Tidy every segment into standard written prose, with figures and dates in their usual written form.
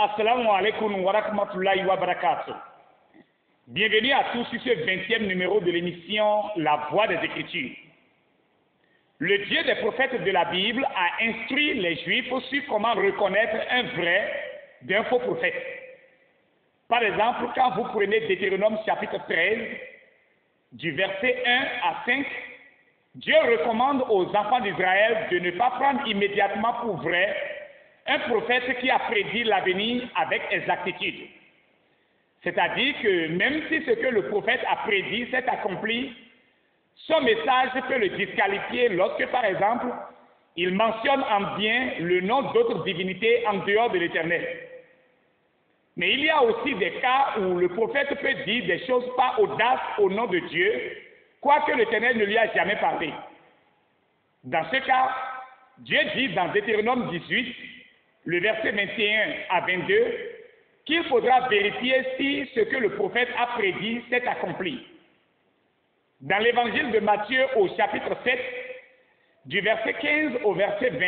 Assalamu alaikum wa rahmatullahi wa barakatuh. Bienvenue à tous sur ce 20e numéro de l'émission La Voix des Écritures. Le Dieu des prophètes de la Bible a instruit les Juifs sur comment reconnaître un vrai d'un faux prophète. Par exemple, quand vous prenez Deutéronome chapitre 13, du verset 1 à 5, Dieu recommande aux enfants d'Israël de ne pas prendre immédiatement pour vrai un prophète qui a prédit l'avenir avec exactitude. C'est-à-dire que même si ce que le prophète a prédit s'est accompli, son message peut le disqualifier lorsque, par exemple, il mentionne en bien le nom d'autres divinités en dehors de l'Éternel. Mais il y a aussi des cas où le prophète peut dire des choses par audace au nom de Dieu, quoique l'Éternel ne lui a jamais parlé. Dans ce cas, Dieu dit dans Deutéronome 18, le verset 21 à 22, qu'il faudra vérifier si ce que le prophète a prédit s'est accompli. Dans l'évangile de Matthieu au chapitre 7, du verset 15 au verset 20,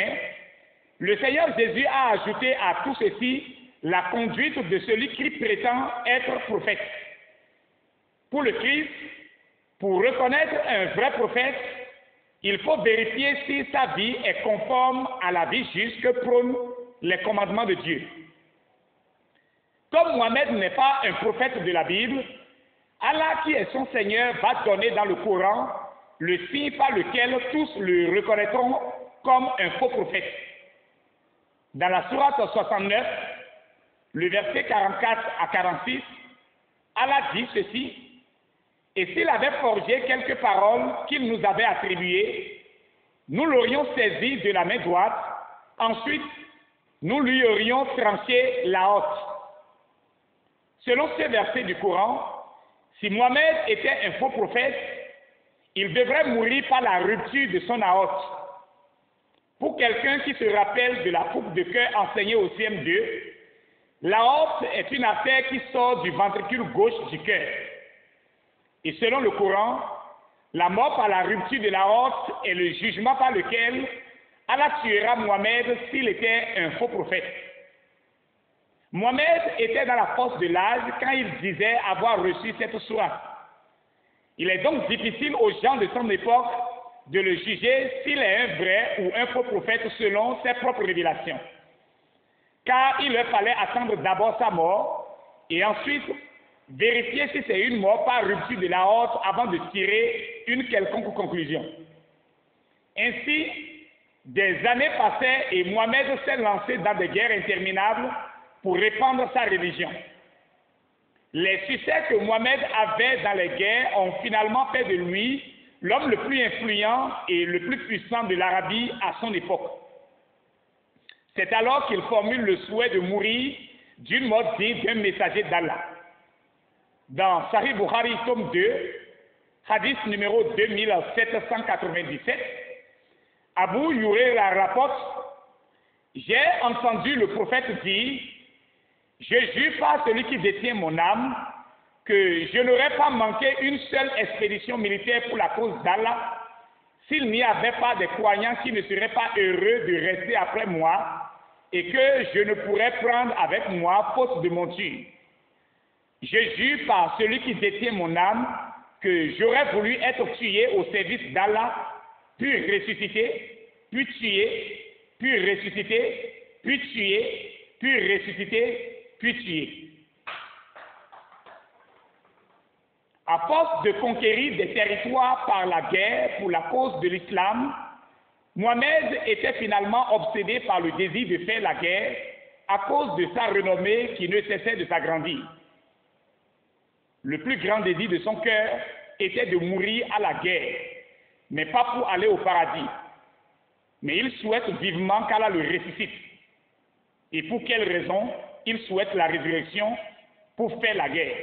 le Seigneur Jésus a ajouté à tout ceci la conduite de celui qui prétend être prophète. Pour le Christ, pour reconnaître un vrai prophète, il faut vérifier si sa vie est conforme à la vie juste que prônent les commandements de Dieu. Comme Mohamed n'est pas un prophète de la Bible, Allah qui est son Seigneur va donner dans le Coran le signe par lequel tous le reconnaîtront comme un faux prophète. Dans la sourate 69, le verset 44 à 46, Allah dit ceci: et s'il avait forgé quelques paroles qu'il nous avait attribuées, nous l'aurions saisi de la main droite, ensuite nous lui aurions tranché la haute. Selon ce verset du Coran, si Mohamed était un faux prophète, il devrait mourir par la rupture de son aorte. Pour quelqu'un qui se rappelle de la coupe de cœur enseignée au CM2, l'aorte est une affaire qui sort du ventricule gauche du cœur. Et selon le Coran, la mort par la rupture de l'aorte est le jugement par lequel Allah tuera Mohamed s'il était un faux prophète. Mohamed était dans la force de l'âge quand il disait avoir reçu cette sourate. Il est donc difficile aux gens de son époque de le juger s'il est un vrai ou un faux prophète selon ses propres révélations. Car il leur fallait attendre d'abord sa mort et ensuite vérifier si c'est une mort par rupture de l'aorte avant de tirer une quelconque conclusion. Ainsi, des années passaient et Mohamed s'est lancé dans des guerres interminables pour répandre sa religion. Les succès que Mohamed avait dans les guerres ont finalement fait de lui l'homme le plus influent et le plus puissant de l'Arabie à son époque. C'est alors qu'il formule le souhait de mourir d'une mort digne d'un messager d'Allah. Dans Sahih Bukhari, tome 2, hadith numéro 2797, Abu Huraira rapporte: j'ai entendu le prophète dire: je jure par celui qui détient mon âme que je n'aurais pas manqué une seule expédition militaire pour la cause d'Allah s'il n'y avait pas des croyants qui ne seraient pas heureux de rester après moi et que je ne pourrais prendre avec moi faute de monture. Je jure par celui qui détient mon âme que j'aurais voulu être tué au service d'Allah, puis ressuscité, puis tué, puis ressuscité, puis tué, puis ressuscité, puis tué. À force de conquérir des territoires par la guerre pour la cause de l'islam, Mohamed était finalement obsédé par le désir de faire la guerre à cause de sa renommée qui ne cessait de s'agrandir. Le plus grand désir de son cœur était de mourir à la guerre, mais pas pour aller au paradis. Mais il souhaite vivement qu'Allah le ressuscite. Et pour quelle raison il souhaite la résurrection? Pour faire la guerre.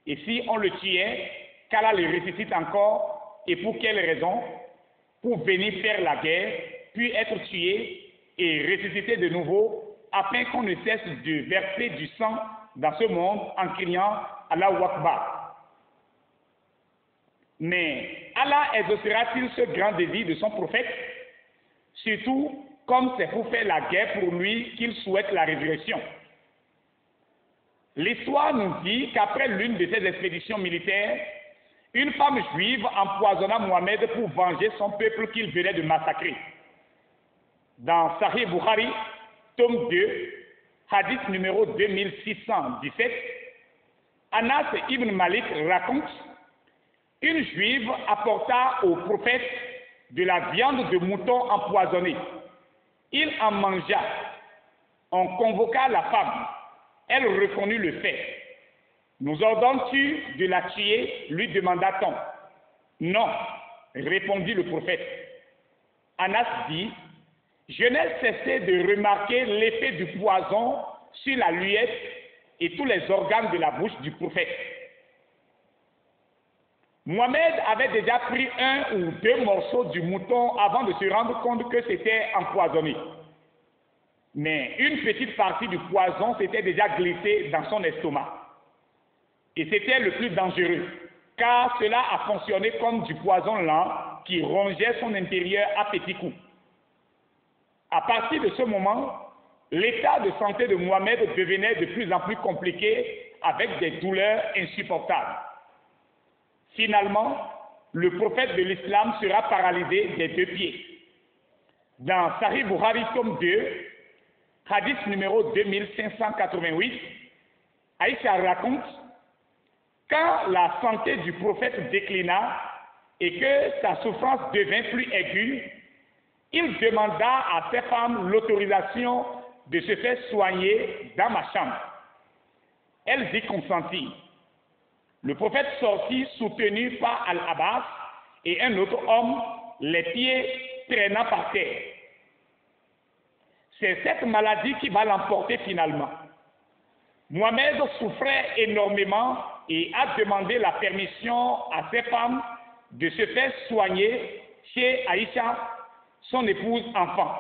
Et si on le tuait, qu'Allah le ressuscite encore, et pour quelle raison? Pour venir faire la guerre, puis être tué et ressuscité de nouveau, afin qu'on ne cesse de verser du sang dans ce monde en criant Allahu Akbar. Mais Allah exaucera-t-il ce grand désir de son prophète? Surtout comme c'est pour faire la guerre pour lui qu'il souhaite la résurrection. L'histoire nous dit qu'après l'une de ces expéditions militaires, une femme juive empoisonna Mohammed pour venger son peuple qu'il venait de massacrer. Dans Sahih Bukhari, tome 2, hadith numéro 2617, Anas ibn Malik raconte: une juive apporta au prophète de la viande de mouton empoisonnée. Il en mangea. On convoqua la femme. Elle reconnut le fait. Nous ordonnes-tu de la tuer, lui demanda-t-on. Non, répondit le prophète. Anas dit: je n'ai cessé de remarquer l'effet du poison sur la luette et tous les organes de la bouche du prophète. Mohammed avait déjà pris 1 ou 2 morceaux du mouton avant de se rendre compte que c'était empoisonné. Mais une petite partie du poison s'était déjà glissée dans son estomac. Et c'était le plus dangereux, car cela a fonctionné comme du poison lent qui rongeait son intérieur à petits coups. À partir de ce moment, l'état de santé de Mohammed devenait de plus en plus compliqué avec des douleurs insupportables. Finalement, le prophète de l'islam sera paralysé des 2 pieds. Dans Sahih Bukhari, tome 2, hadith numéro 2588, Aïcha raconte: quand la santé du prophète déclina et que sa souffrance devint plus aiguë, il demanda à ses femmes l'autorisation de se faire soigner dans ma chambre. Elles y consentirent. Le prophète sortit soutenu par Al-Abbas et un autre homme, les pieds traînant par terre. C'est cette maladie qui va l'emporter finalement. Mohammed souffrait énormément et a demandé la permission à ses femmes de se faire soigner chez Aïcha, son épouse enfant.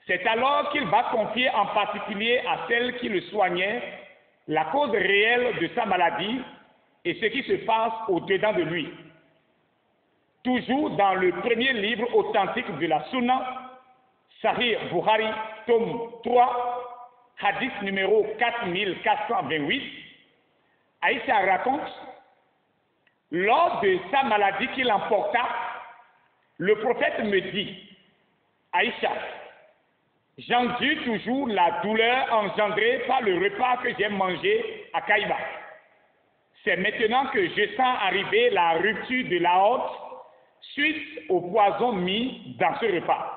C'est alors qu'il va confier en particulier à celle qui le soignait la cause réelle de sa maladie et ce qui se passe au-dedans de lui. Toujours dans le premier livre authentique de la Sunna, Sahih Bukhari, tome 3, hadith numéro 4428, Aïcha raconte: lors de sa maladie qui l'emporta, le prophète me dit: Aïcha, j'endure toujours la douleur engendrée par le repas que j'ai mangé à Kaïba. C'est maintenant que je sens arriver la rupture de la haute suite au poison mis dans ce repas.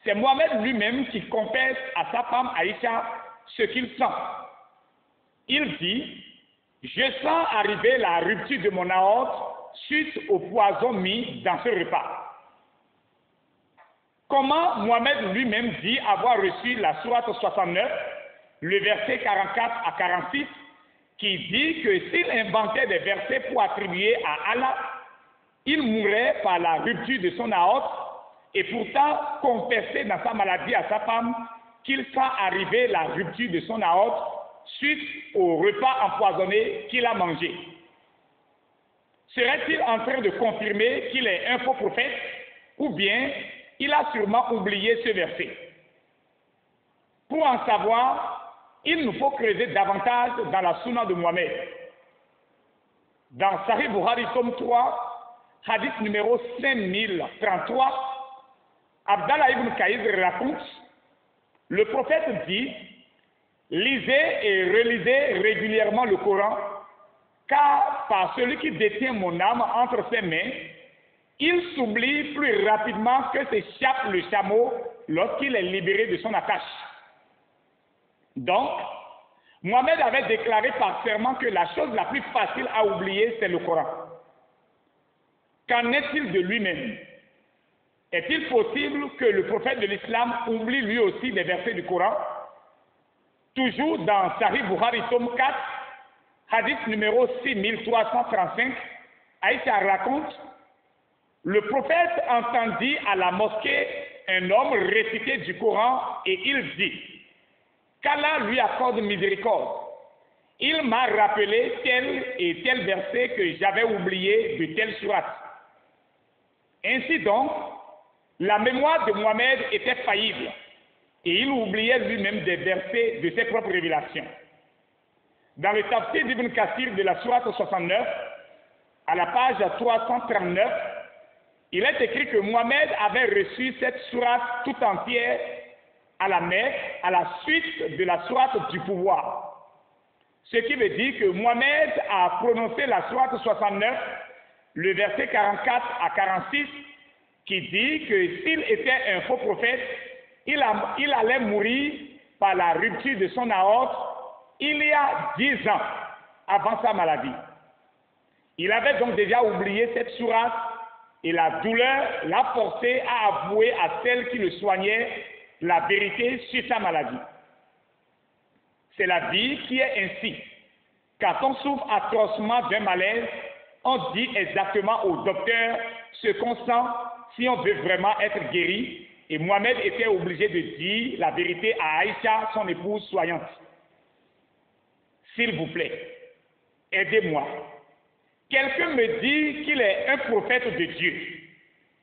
C'est Mohammed lui-même qui confesse à sa femme Aïcha ce qu'il sent. Il dit: je sens arriver la rupture de mon aorte suite au poison mis dans ce repas. Comment Mohammed lui-même dit avoir reçu la sourate 69, le verset 44 à 46, qui dit que s'il inventait des versets pour attribuer à Allah, il mourrait par la rupture de son aorte, et pourtant confessait dans sa maladie à sa femme qu'il sent arriver la rupture de son aorte suite au repas empoisonné qu'il a mangé. Serait-il en train de confirmer qu'il est un faux prophète, ou bien il a sûrement oublié ce verset? Pour en savoir, il nous faut creuser davantage dans la sunna de Mohammed. Dans Sahih Bukhari, tome 3, hadith numéro 5033, Abdallah ibn Kaïd raconte: le prophète dit: lisez et relisez régulièrement le Coran, car par celui qui détient mon âme entre ses mains, il s'oublie plus rapidement que s'échappe le chameau lorsqu'il est libéré de son attache. Donc, Mohammed avait déclaré par serment que la chose la plus facile à oublier, c'est le Coran. Qu'en est-il de lui-même? Est-il possible que le prophète de l'islam oublie lui aussi des versets du Coran? Toujours dans Sahih Bukhari, tome 4, hadith numéro 6335, Aïcha raconte: le prophète entendit à la mosquée un homme réciter du Coran et il dit: qu'Allah lui accorde miséricorde. Il m'a rappelé tel et tel verset que j'avais oublié de telle sourate. Ainsi donc, la mémoire de Mohammed était faillible et il oubliait lui-même des versets de ses propres révélations. Dans le Tafsir d'Ibn Kathir de la Sourate 69, à la page 339, il est écrit que Mohammed avait reçu cette sourate tout entière à la Mecque, à la suite de la sourate du pouvoir. Ce qui veut dire que Mohammed a prononcé la sourate 69, le verset 44 à 46, qui dit que s'il était un faux prophète, il allait mourir par la rupture de son aorte il y a 10 ans avant sa maladie. Il avait donc déjà oublié cette sourate et la douleur l'a forcé à avouer à celle qui le soignait la vérité sur sa maladie. C'est la vie qui est ainsi. Quand on souffre atrocement d'un malaise, on dit exactement au docteur ce qu'on sent si on veut vraiment être guéri. Et Mohammed était obligé de dire la vérité à Aïcha, son épouse soignante. S'il vous plaît, aidez-moi. Quelqu'un me dit qu'il est un prophète de Dieu.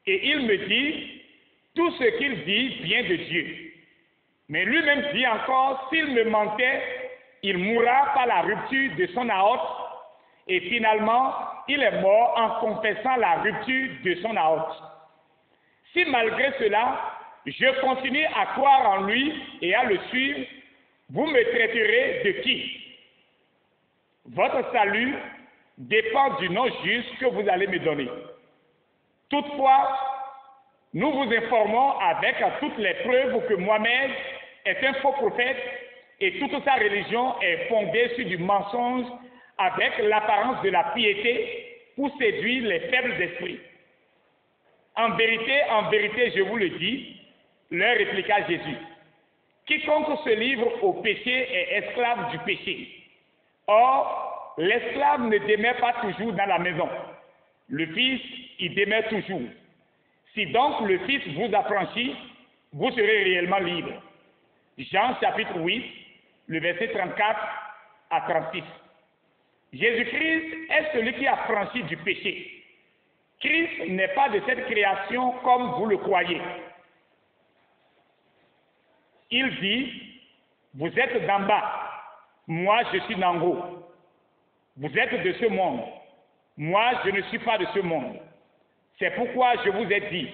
Et il me dit, tout ce qu'il dit vient de Dieu. Mais lui-même dit encore, s'il me mentait, il mourra par la rupture de son aorte. Et finalement, il est mort en confessant la rupture de son aorte. Si malgré cela, je continue à croire en lui et à le suivre, vous me traiterez de qui? Votre salut dépend du nom juste que vous allez me donner. Toutefois, nous vous informons avec toutes les preuves que Mohammed est un faux prophète et toute sa religion est fondée sur du mensonge avec l'apparence de la piété pour séduire les faibles d'esprit. En vérité, je vous le dis, leur répliqua Jésus, quiconque se livre au péché est esclave du péché. Or, l'esclave ne demeure pas toujours dans la maison. Le Fils y demeure toujours. Si donc le Fils vous affranchit, vous serez réellement libre. Jean chapitre 8, le verset 34 à 36. Jésus-Christ est celui qui a franchi du péché. Christ n'est pas de cette création comme vous le croyez. Il dit, vous êtes d'en bas, moi je suis d'en haut. Vous êtes de ce monde, moi je ne suis pas de ce monde. C'est pourquoi je vous ai dit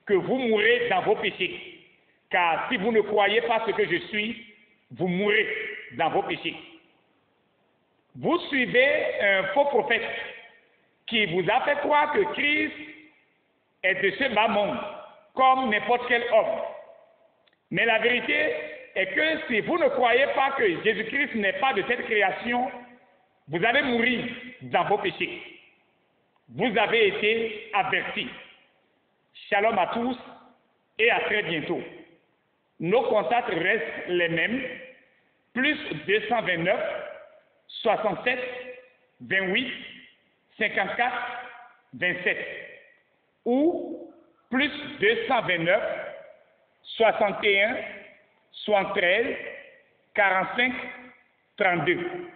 que vous mourrez dans vos péchés. Car si vous ne croyez pas ce que je suis, vous mourrez dans vos péchés. Vous suivez un faux prophète qui vous a fait croire que Christ est de ce bas monde, comme n'importe quel homme. Mais la vérité est que si vous ne croyez pas que Jésus-Christ n'est pas de cette création, vous allez mourir dans vos péchés. Vous avez été avertis. Shalom à tous et à très bientôt. Nos contacts restent les mêmes, plus 229 67 28 54 27 ou plus 229 61 73 45 32.